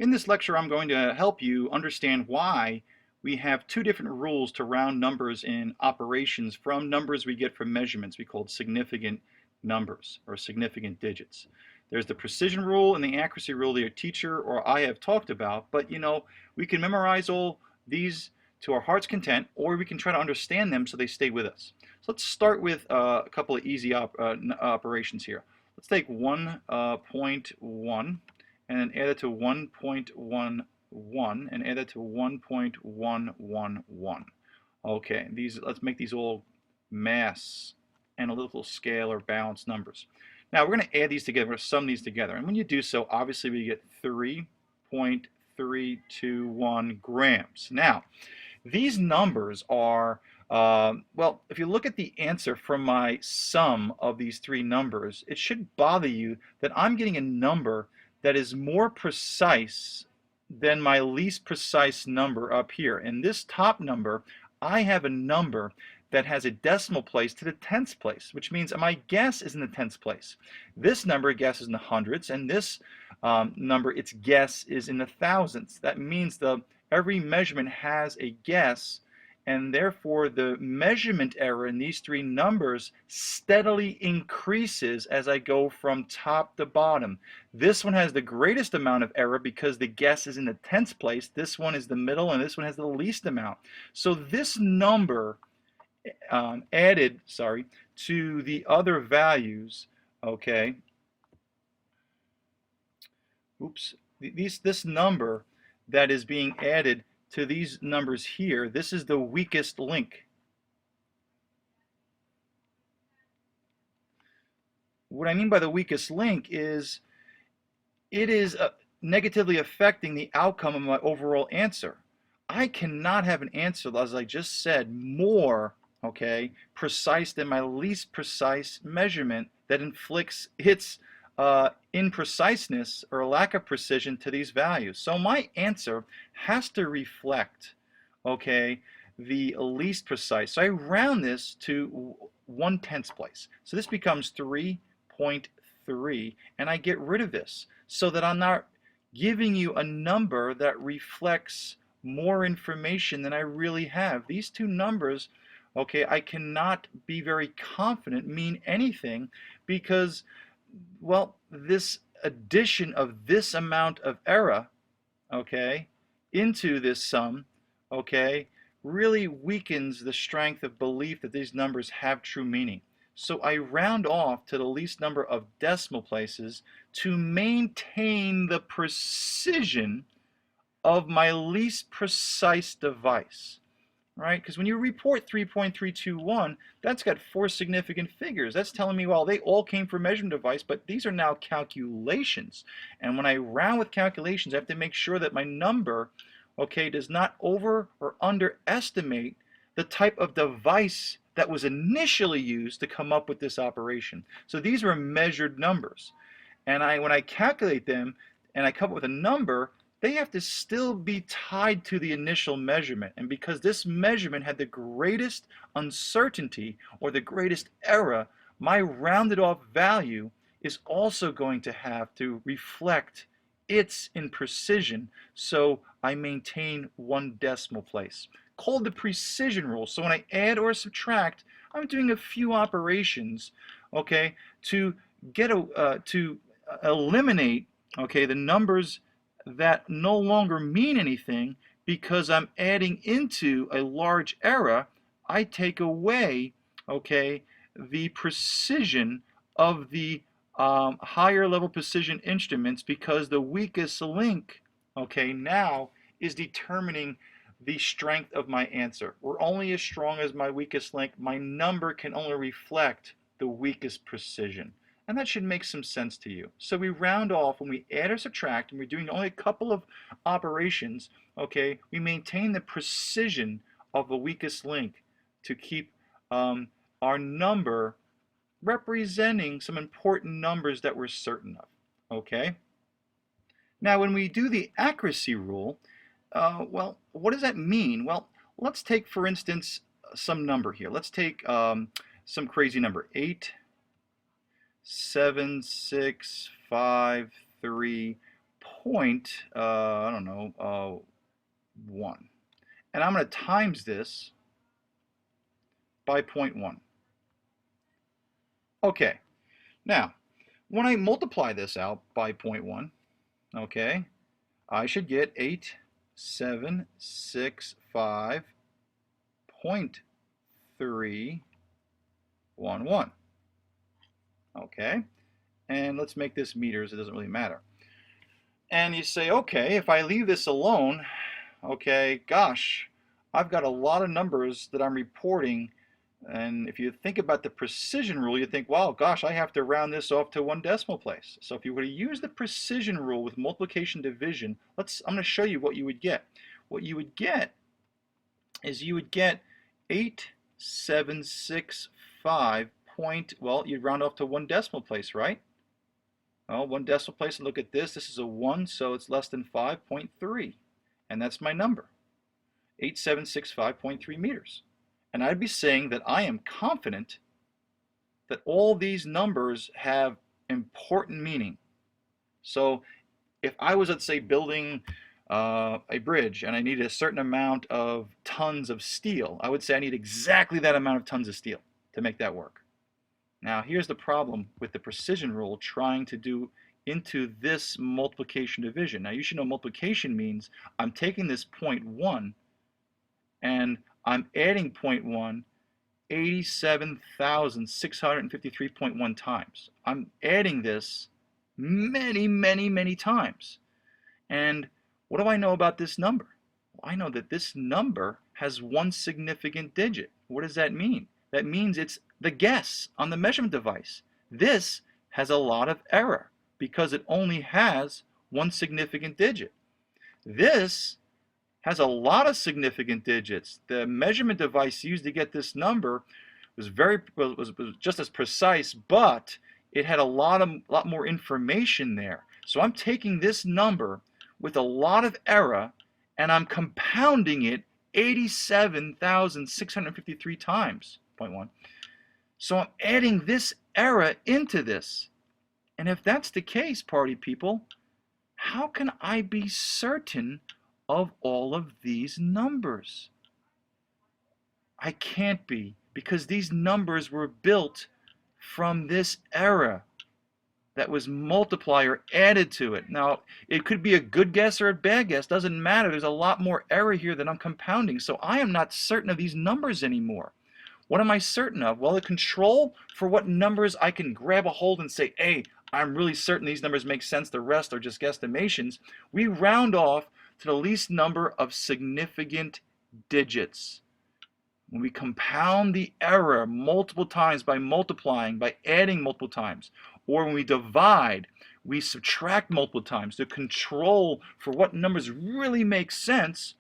In this lecture, I'm going to help you understand why we have two different rules to round numbers in operations from numbers we get from measurements we call significant numbers or significant digits. There's the precision rule and the accuracy rule that your teacher or I have talked about, but we can memorize all these to our heart's content, or we can try to understand them so they stay with us. So let's start with a couple of easy operations here. Let's take 1.1 and then add it to 1.11 and add it to 1.111. Okay, let's make these all mass, analytical scale, or balanced numbers. Now we're going to add these together, we're going to sum these together, and when you do so, obviously we get 3.321 grams. Now, these numbers are, well, if you look at the answer from my sum of these three numbers, it should bother you that I'm getting a number that is more precise than my least precise number up here. In this top number, I have a number that has a decimal place to the tenths place, which means my guess is in the tenths place. This number, guess, is in the hundreds, and this number, its guess, is in the thousandths. That means every measurement has a guess, and therefore the measurement error in these three numbers steadily increases as I go from top to bottom. This one has the greatest amount of error because the guess is in the tenths place. This one is the middle, and this one has the least amount. So this number added, to the other values, okay, this number that is being added to these numbers here, this is the weakest link. What I mean by the weakest link is it is negatively affecting the outcome of my overall answer. I cannot have an answer, as I just said, more precise than my least precise measurement that inflicts its impreciseness or lack of precision to these values. So my answer has to reflect, the least precise. So I round this to 1/10 place. So this becomes 3.3, and I get rid of this so that I'm not giving you a number that reflects more information than I really have. These two numbers, I cannot be very confident mean anything because, well, this addition of this amount of error, into this sum, really weakens the strength of belief that these numbers have true meaning. So I round off to the least number of decimal places to maintain the precision of my least precise device. Right? Because when you report 3.321, that's got 4 significant figures. That's telling me, well, they all came from a measurement device, but these are now calculations. And when I round with calculations, I have to make sure that my number, does not over or underestimate the type of device that was initially used to come up with this operation. So these were measured numbers. And when I calculate them and I come up with a number, they have to still be tied to the initial measurement. And because this measurement had the greatest uncertainty or the greatest error, my rounded off value is also going to have to reflect its imprecision, so I maintain 1 decimal place. Called the precision rule. So when I add or subtract, I'm doing a few operations, to get to eliminate, the numbers that no longer mean anything because I'm adding into a large error. I take away, the precision of the higher level precision instruments because the weakest link, now is determining the strength of my answer. We're only as strong as my weakest link. My number can only reflect the weakest precision. And that should make some sense to you. So we round off when we add or subtract, and we're doing only a couple of operations, we maintain the precision of the weakest link to keep our number representing some important numbers that we're certain of, Now when we do the accuracy rule, well, what does that mean? Well, let's take, for instance, some number here. Let's take some crazy number, 8, 7, 6, 5, 3, I don't know, 1. And I'm going to times this by 0.1. Okay, now, when I multiply this out by 0.1, okay, I should get 8765.311. Okay, and let's make this meters, it doesn't really matter. And you say, okay, if I leave this alone, okay, gosh, I've got a lot of numbers that I'm reporting. And if you think about the precision rule, you think, wow, gosh, I have to round this off to 1 decimal place. So if you were to use the precision rule with multiplication division, I'm going to show you what you would get. What you would get is you would get 8765 point, well, you'd round off to 1 decimal place, right? Well, 1 decimal place, and look at this. This is a 1, so it's less than 5.3. And that's my number, 8765.3 meters. And I'd be saying that I am confident that all these numbers have important meaning. So if I was, let's say, building a bridge and I needed a certain amount of tons of steel, I would say I need exactly that amount of tons of steel to make that work. Now here's the problem with the precision rule trying to do into this multiplication division. Now you should know multiplication means I'm taking this 0.1 and I'm adding 0.1 87,653.1 times. I'm adding this many, many, many times. And what do I know about this number? Well, I know that this number has 1 significant digit. What does that mean? That means it's the guess on the measurement device. This has a lot of error because it only has 1 significant digit. This has a lot of significant digits. The measurement device used to get this number was just as precise, but it had a lot more information there. So I'm taking this number with a lot of error and I'm compounding it 87,653 times, 0.1. So I'm adding this error into this. And if that's the case, party people, how can I be certain of all of these numbers? I can't be, because these numbers were built from this error that was multiplied or added to it. Now, it could be a good guess or a bad guess, doesn't matter. There's a lot more error here than I'm compounding. So I am not certain of these numbers anymore. What am I certain of? Well, the control for what numbers I can grab a hold and say, hey, I'm really certain these numbers make sense, the rest are just guesstimations. We round off to the least number of significant digits. When we compound the error multiple times by multiplying, by adding multiple times, or when we divide, we subtract multiple times. The control for what numbers really make sense,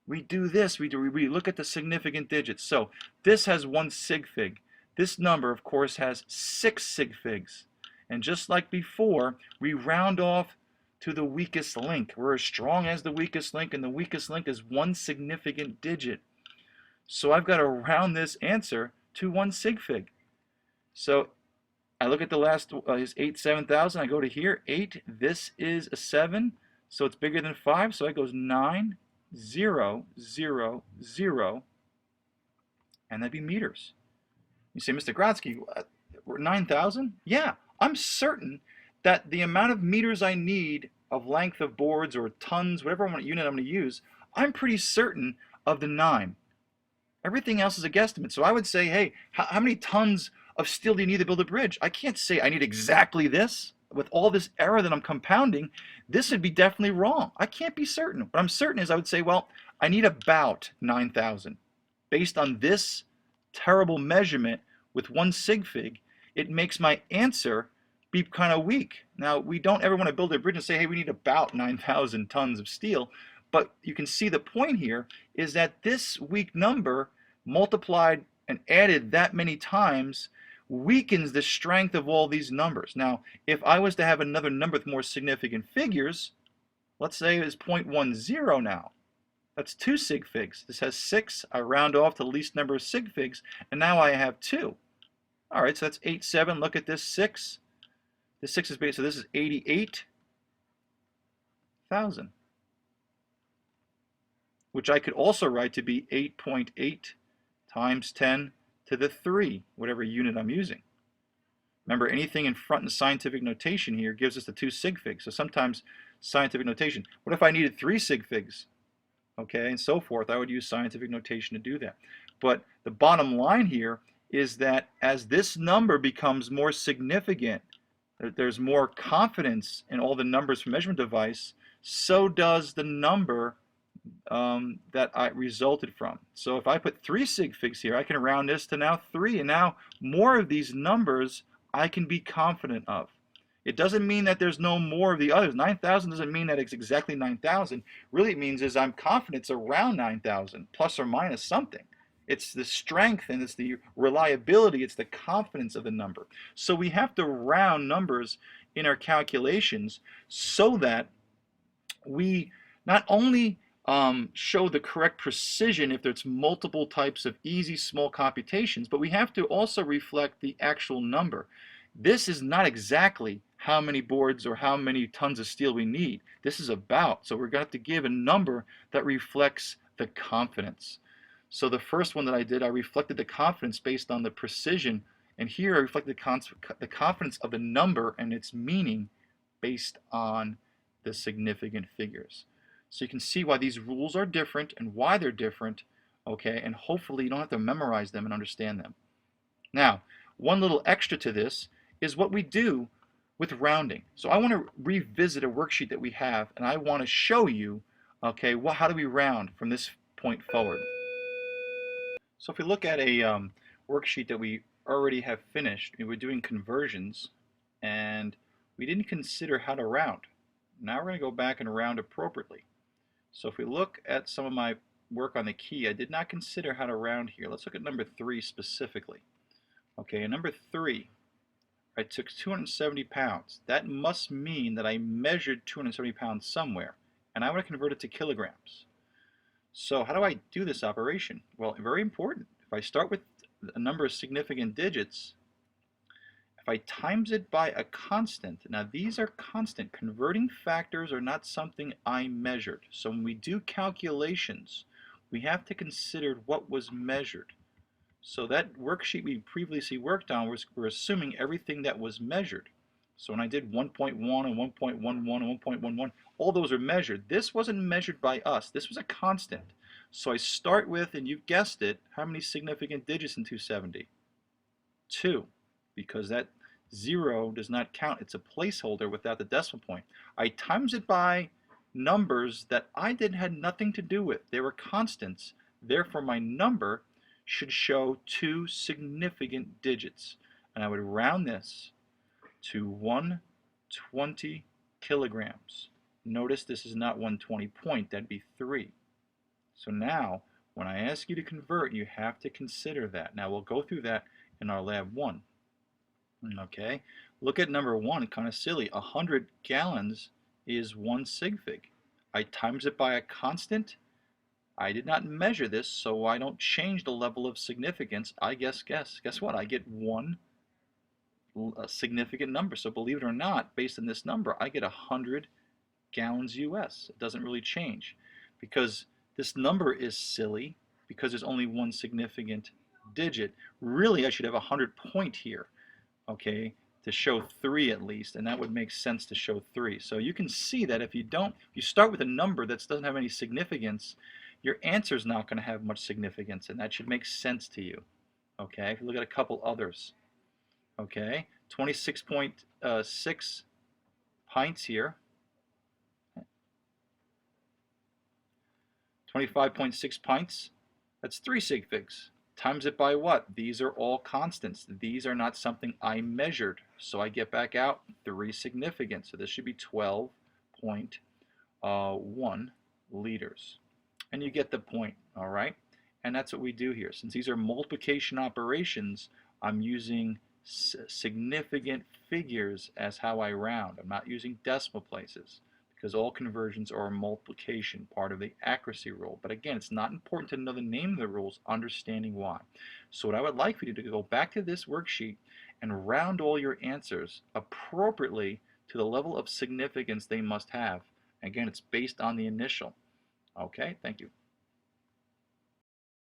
we do this, we look at the significant digits. So this has 1 sig fig. This number, of course, has 6 sig figs. And just like before, we round off to the weakest link. We're as strong as the weakest link, and the weakest link is 1 significant digit. So I've got to round this answer to 1 sig fig. So I look at the last is 87,000. I go to here, 8. This is a 7, so it's bigger than 5. So it goes 9, 0, 0, 0, and that'd be meters. You say, Mr. Grodsky, 9,000? Yeah, I'm certain that the amount of meters I need of length of boards or tons, whatever unit I'm going to use, I'm pretty certain of the 9. Everything else is a guesstimate. So I would say, hey, how many tons of steel do you need to build a bridge? I can't say I need exactly this. With all this error that I'm compounding, this would be definitely wrong. I can't be certain. What I'm certain is I would say, well, I need about 9,000. Based on this terrible measurement with 1 sig fig, it makes my answer be kind of weak. Now, we don't ever want to build a bridge and say, hey, we need about 9,000 tons of steel. But you can see the point here is that this weak number multiplied and added that many times weakens the strength of all these numbers. Now, if I was to have another number with more significant figures, let's say it's 0.10 now. That's 2 sig figs. This has 6. I round off to the least number of sig figs, and now I have 2. All right, so that's 8, 7. Look at this 6. This 6 is big, so this is 88. 9,000, which I could also write to be 8.8 times 10 to the 3, whatever unit I'm using. Remember, anything in front in scientific notation here gives us the 2 sig figs. So sometimes scientific notation. What if I needed 3 sig figs? Okay, and so forth. I would use scientific notation to do that. But the bottom line here is that as this number becomes more significant, there's more confidence in all the numbers from measurement device, so does the number that I resulted from. So if I put 3 sig figs here, I can round this to now 3, and now more of these numbers I can be confident of. It doesn't mean that there's no more of the others. 9,000 doesn't mean that it's exactly 9,000. Really, it means is I'm confident it's around 9,000, plus or minus something. It's the strength and it's the reliability, it's the confidence of the number. So we have to round numbers in our calculations so that we not only show the correct precision if there's multiple types of easy small computations, but we have to also reflect the actual number. This is not exactly how many boards or how many tons of steel we need. This is about, so we're going to have to give a number that reflects the confidence. So the first one that I did, I reflected the confidence based on the precision, and here I reflected the confidence of the number and its meaning based on the significant figures. So you can see why these rules are different and why they're different, okay, and hopefully you don't have to memorize them and understand them. Now, one little extra to this is what we do with rounding. So I want to revisit a worksheet that we have, and I want to show you, okay, how do we round from this point forward. So if we look at a worksheet that we already have finished, we were doing conversions, and we didn't consider how to round. Now we're going to go back and round appropriately. So if we look at some of my work on the key, I did not consider how to round here. Let's look at number 3 specifically. Okay, in number 3, I took 270 pounds. That must mean that I measured 270 pounds somewhere, and I want to convert it to kilograms. So how do I do this operation? Well, very important. If I start with a number of significant digits, if I times it by a constant, now these are constant. Converting factors are not something I measured. So when we do calculations, we have to consider what was measured. So that worksheet we previously worked on, we're assuming everything that was measured. So when I did 1.1 and 1.11 and 1.11, all those are measured. This wasn't measured by us. This was a constant. So I start with, and you've guessed it, how many significant digits in 270? 2, because that 0 does not count. It's a placeholder without the decimal point. I times it by numbers that I had nothing to do with. They were constants. Therefore, my number should show 2 significant digits. And I would round this to 120 kilograms. Notice this is not 120 point, that'd be 3. So now, when I ask you to convert, you have to consider that. Now we'll go through that in our lab 1. Okay, look at number 1, kind of silly. 100 gallons is 1 sig fig. I times it by a constant. I did not measure this, so I don't change the level of significance. I guess what? I get one significant number. So believe it or not, based on this number, I get 100 gallons US. It doesn't really change because this number is silly because there's only one significant digit. Really, I should have 100 point here, okay, to show 3 at least, and that would make sense to show 3. So you can see that if you start with a number that doesn't have any significance, your answer is not going to have much significance, and that should make sense to you. Okay, if you look at a couple others, okay, 26.6 pints here, 25.6 pints, that's 3 sig figs. Times it by what? These are all constants. These are not something I measured. So I get back out 3 significant. So this should be 12.1 liters. And you get the point, all right? And that's what we do here. Since these are multiplication operations, I'm using significant figures as how I round. I'm not using decimal places because all conversions are a multiplication, part of the accuracy rule. But again, it's not important to know the name of the rules, understanding why. So what I would like for you to do, go back to this worksheet and round all your answers appropriately to the level of significance they must have. Again, it's based on the initial. Okay, thank you.